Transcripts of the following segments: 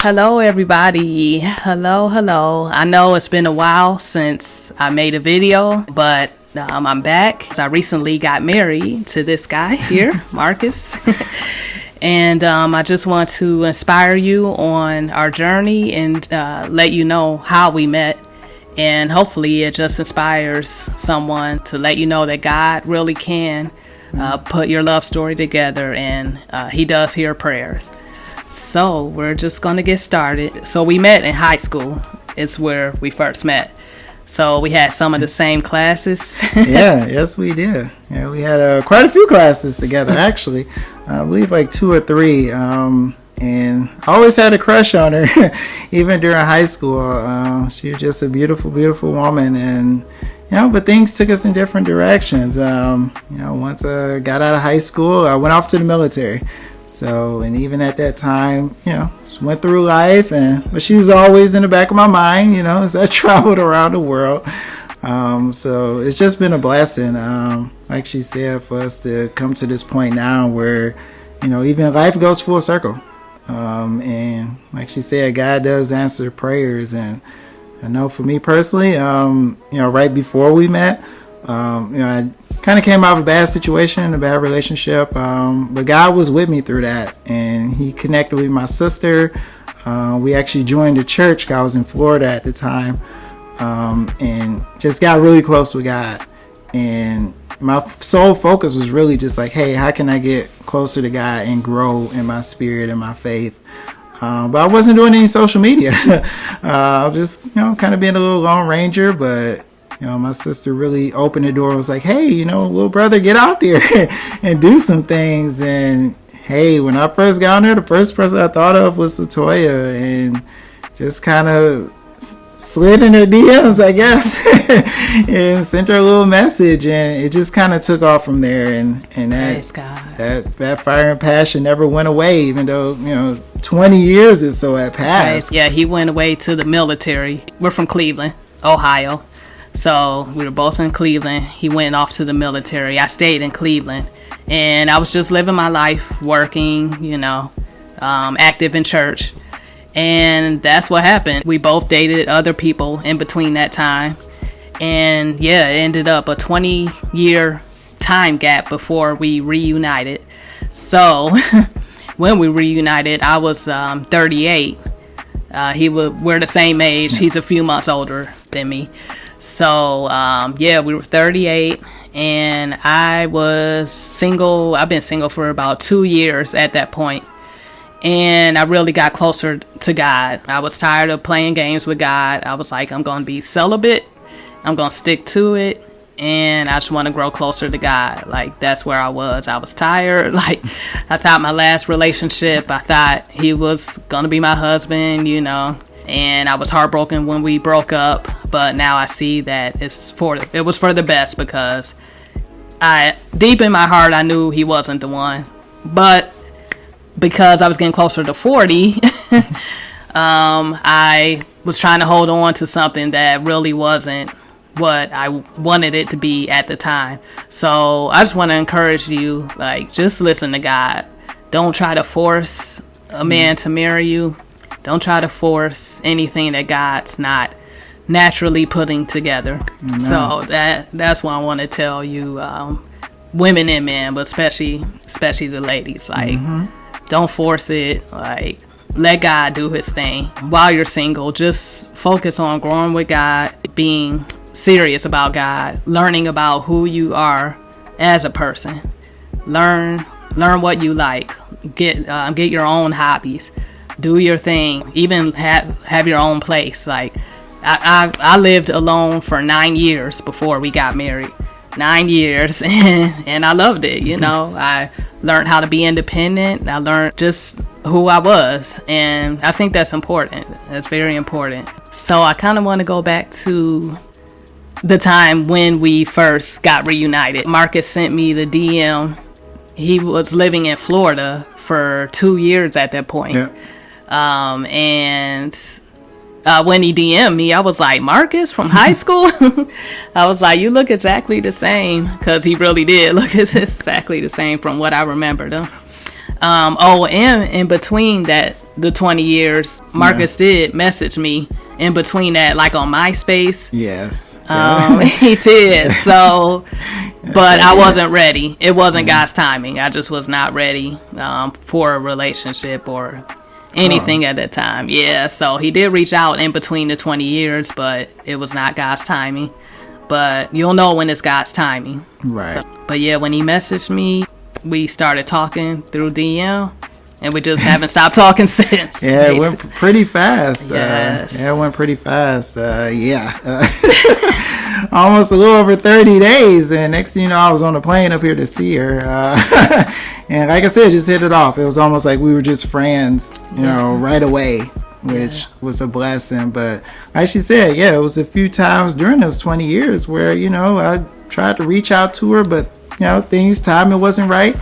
Hello, everybody. Hello. I know it's been a while since I made a video, but I'm back. I recently got married to this guy here, Marcus. And I just want to inspire you on our journey and let you know how we met. And hopefully it just inspires someone to let you know that God really can put your love story together, and he does hear prayers. So we're just going to get started. So we met in high school. It's where we first met. So we had some of the same classes. Yes, we did. Yeah, we had quite a few classes together, actually. I believe like 2 or 3. And I always had a crush on her, even during high school. She was just a beautiful, beautiful woman. And, but things took us in different directions. Once I got out of high school, I went off to the military. So, and even at that time, just went through life, but she was always in the back of my mind, as I traveled around the world. So it's just been a blessing, like she said, for us to come to this point now where, even life goes full circle. And like she said, God does answer prayers. And I know for me personally, right before we met, I kind of came out of a bad situation, a bad relationship, but God was with me through that, and he connected with my sister. We actually joined the church. I was in Florida at the time, and just got really close with God. And my sole focus was really just like, hey, how can I get closer to God and grow in my spirit and my faith? But I wasn't doing any social media. I was just, kind of being a little Lone Ranger, but my sister really opened the door and was like, hey, little brother, get out there and do some things. And hey, when I first got on there, the first person I thought of was Latoya, and just kind of slid in her DMs, I guess, and sent her a little message, and it just kind of took off from there. And that fire and passion never went away, even though, 20 years or so had passed. Right. Yeah, he went away to the military. We're from Cleveland, Ohio. So we were both in Cleveland. He went off to the military. I stayed in Cleveland, and I was just living my life, working, active in church. And that's what happened. We both dated other people in between that time. And it ended up a 20-year time gap before we reunited. So when we reunited, I was 38. We're the same age. He's a few months older than me. So, we were 38, and I was single. I've been single for about 2 years at that point, and I really got closer to God. I was tired of playing games with God. I was like, I'm going to be celibate. I'm going to stick to it, and I just want to grow closer to God. Like, that's where I was. I was tired. Like, I thought my last relationship, I thought he was going to be my husband, and I was heartbroken when we broke up, but now I see that it was for the best, because deep in my heart, I knew he wasn't the one. But because I was getting closer to 40, I was trying to hold on to something that really wasn't what I wanted it to be at the time. So I just want to encourage you, just listen to God. Don't try to force a man to marry you. Don't try to force anything that God's not naturally putting together. No. So that's what I want to tell you, women and men, but especially the ladies. Don't force it. Let God do his thing. While you're single, just focus on growing with God, being serious about God, learning about who you are as a person. Learn what you like. Get your own hobbies. Do your thing. Even have your own place. I lived alone for 9 years before we got married. 9 years, and I loved it. I learned how to be independent. I learned just who I was, and I think that's important. That's very important. So I kind of want to go back to the time when we first got reunited. Marcus sent me the DM. He was living in Florida for 2 years at that point. Yeah. And when he DM'd me, I was like, Marcus from high school? I was like, you look exactly the same, because he really did look exactly the same from what I remembered him. And in between that the 20 years, Marcus did message me in between that, like on MySpace. Yes. He did. So, but I wasn't ready. It wasn't God's timing. I just was not ready for a relationship or anything at that time. Yeah. So he did reach out in between the 20 years, but it was not God's timing. But you'll know when it's God's timing. Right. So, but yeah, when he messaged me, we started talking through DM. And we just haven't stopped talking since. Yeah, it went pretty fast. Yes. It went pretty fast. Almost a little over 30 days. And next thing you know, I was on a plane up here to see her. And like I said, just hit it off. It was almost like we were just friends, right away, which was a blessing. But like she said, it was a few times during those 20 years where, I tried to reach out to her, but, timing wasn't right.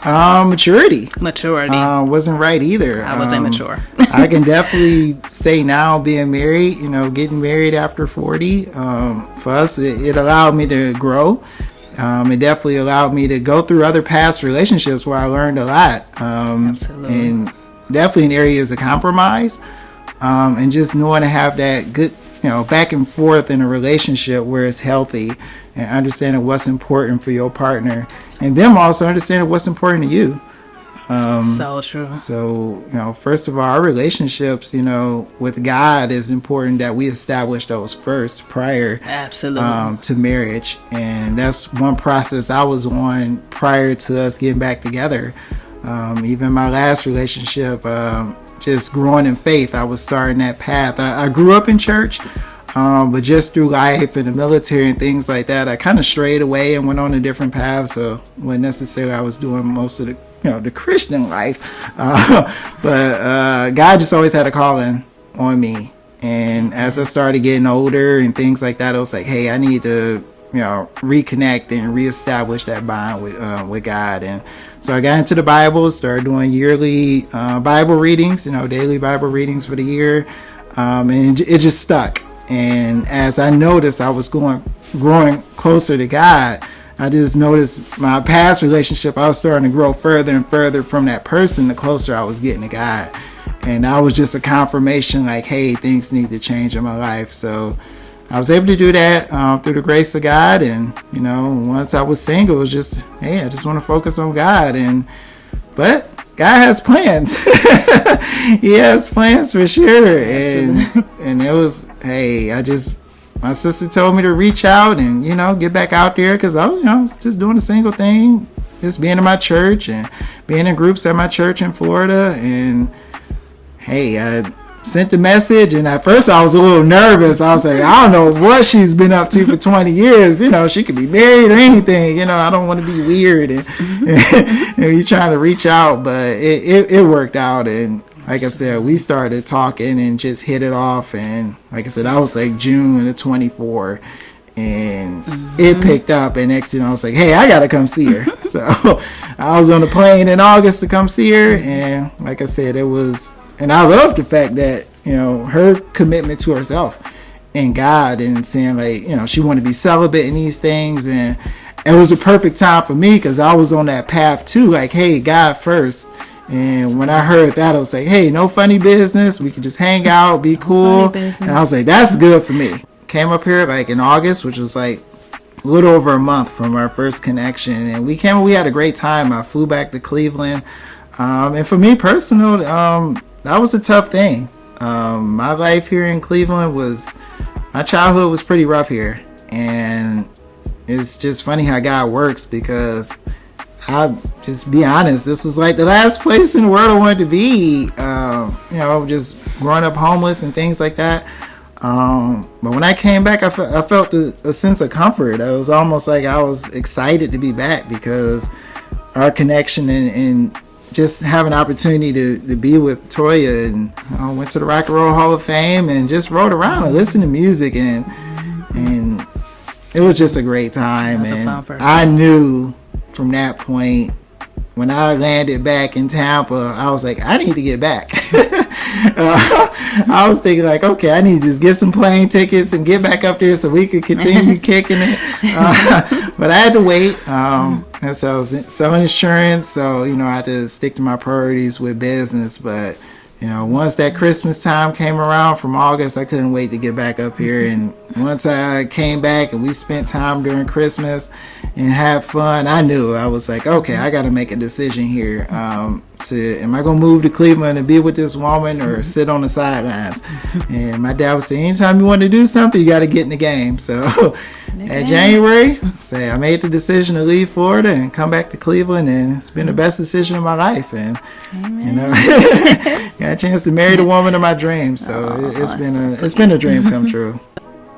Maturity wasn't right either. I was immature. I can definitely say now, being married, getting married after 40, for us, it allowed me to grow. It definitely allowed me to go through other past relationships where I learned a lot. Absolutely. And definitely in areas of compromise, and just knowing to have that good, back and forth in a relationship where it's healthy, and understanding what's important for your partner, and them also understanding what's important to you. So true. So, first of all, our relationships, with God, is important that we establish those first prior to marriage. And that's one process I was on prior to us getting back together. Even my last relationship, just growing in faith, I was starting that path. I grew up in church. But just through life and the military and things like that, I kind of strayed away and went on a different path. So when necessarily I was doing most of the, the Christian life. But God just always had a calling on me. And as I started getting older and things like that, I was like, hey, I need to, reconnect and reestablish that bond with God. And so I got into the Bible, started doing yearly Bible readings, daily Bible readings for the year. And it just stuck. And as I noticed I was growing closer to God, I just noticed my past relationship, I was starting to grow further and further from that person the closer I was getting to God. And that was just a confirmation like, hey, things need to change in my life. So I was able to do that through the grace of God. And, once I was single, it was just, hey, I just want to focus on God. But God has plans. He has plans for sure. And it was, hey, my sister told me to reach out and, get back out there, because I was just doing a single thing, just being in my church and being in groups at my church in Florida. And hey, I sent the message, and at first I was a little nervous. I was like, I don't know what she's been up to for 20 years. She could be married or anything. I don't want to be weird and you trying to reach out, but it worked out. And like I said, we started talking and just hit it off. And like I said, I was like June of 24, and it picked up. And next thing I was like, hey, I gotta come see her. So I was on the plane in August to come see her, and like I said, it was. And I love the fact that, her commitment to herself and God, and saying like, she wanted to be celibate in these things. And it was a perfect time for me, because I was on that path too. Like, hey, God first. And when I heard that, I was like, hey, no funny business. We can just hang out, be cool. And I was like, that's good for me. Came up here like in August, which was like a little over a month from our first connection. And we had a great time. I flew back to Cleveland. And for me personally, that was a tough thing. My life here in Cleveland my childhood was pretty rough here. And it's just funny how God works, because I'll just be honest, this was like the last place in the world I wanted to be. Just growing up homeless and things like that. But when I came back, I felt a sense of comfort. It was almost like I was excited to be back, because our connection and just have an opportunity to be with Toya, and went to the Rock and Roll Hall of Fame and just rode around and listened to music, and it was just a great time. And I knew from that point, when I landed back in Tampa, I was like, I need to get back. I was thinking like, okay, I need to just get some plane tickets and get back up there so we could continue kicking it. But I had to wait. And so I was selling insurance, so I had to stick to my priorities with business. But once that Christmas time came around from August, I couldn't wait to get back up here. And once I came back and we spent time during Christmas and had fun, I knew, I was like, okay, I got to make a decision here. Am I going to move to Cleveland and be with this woman or sit on the sidelines? And my dad would say, anytime you want to do something, you got to get in the game. So at January, I made the decision to leave Florida and come back to Cleveland, and it's been the best decision of my life. And got a chance to marry the woman of my dreams. So it's been a dream come true.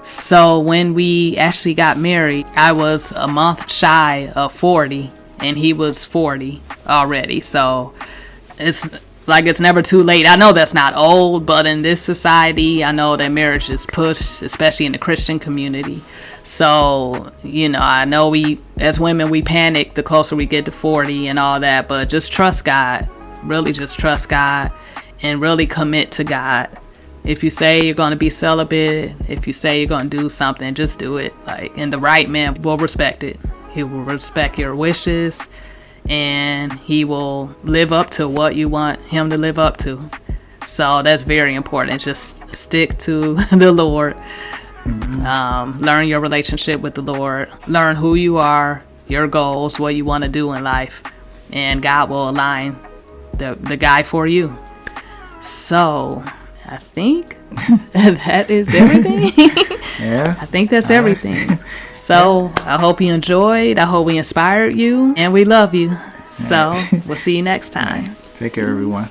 So when we actually got married, I was a month shy of 40 and he was 40 already. So it's never too late. I know that's not old, but in this society, I know that marriage is pushed, especially in the Christian community. So, I know we, as women, we panic the closer we get to 40 and all that, but just trust God. Really just trust God and really commit to God. If you say you're going to be celibate, if you say you're going to do something, just do it. And the right man will respect it. He will respect your wishes, and he will live up to what you want him to live up to. So that's very important. Just stick to the Lord. Learn your relationship with the Lord. Learn who you are, your goals, what you want to do in life, and God will align the guy for you. So I think that is everything. Yeah. I think that's everything. So I hope you enjoyed. I hope we inspired you, and we love you. So we'll see you next time. Take care, everyone.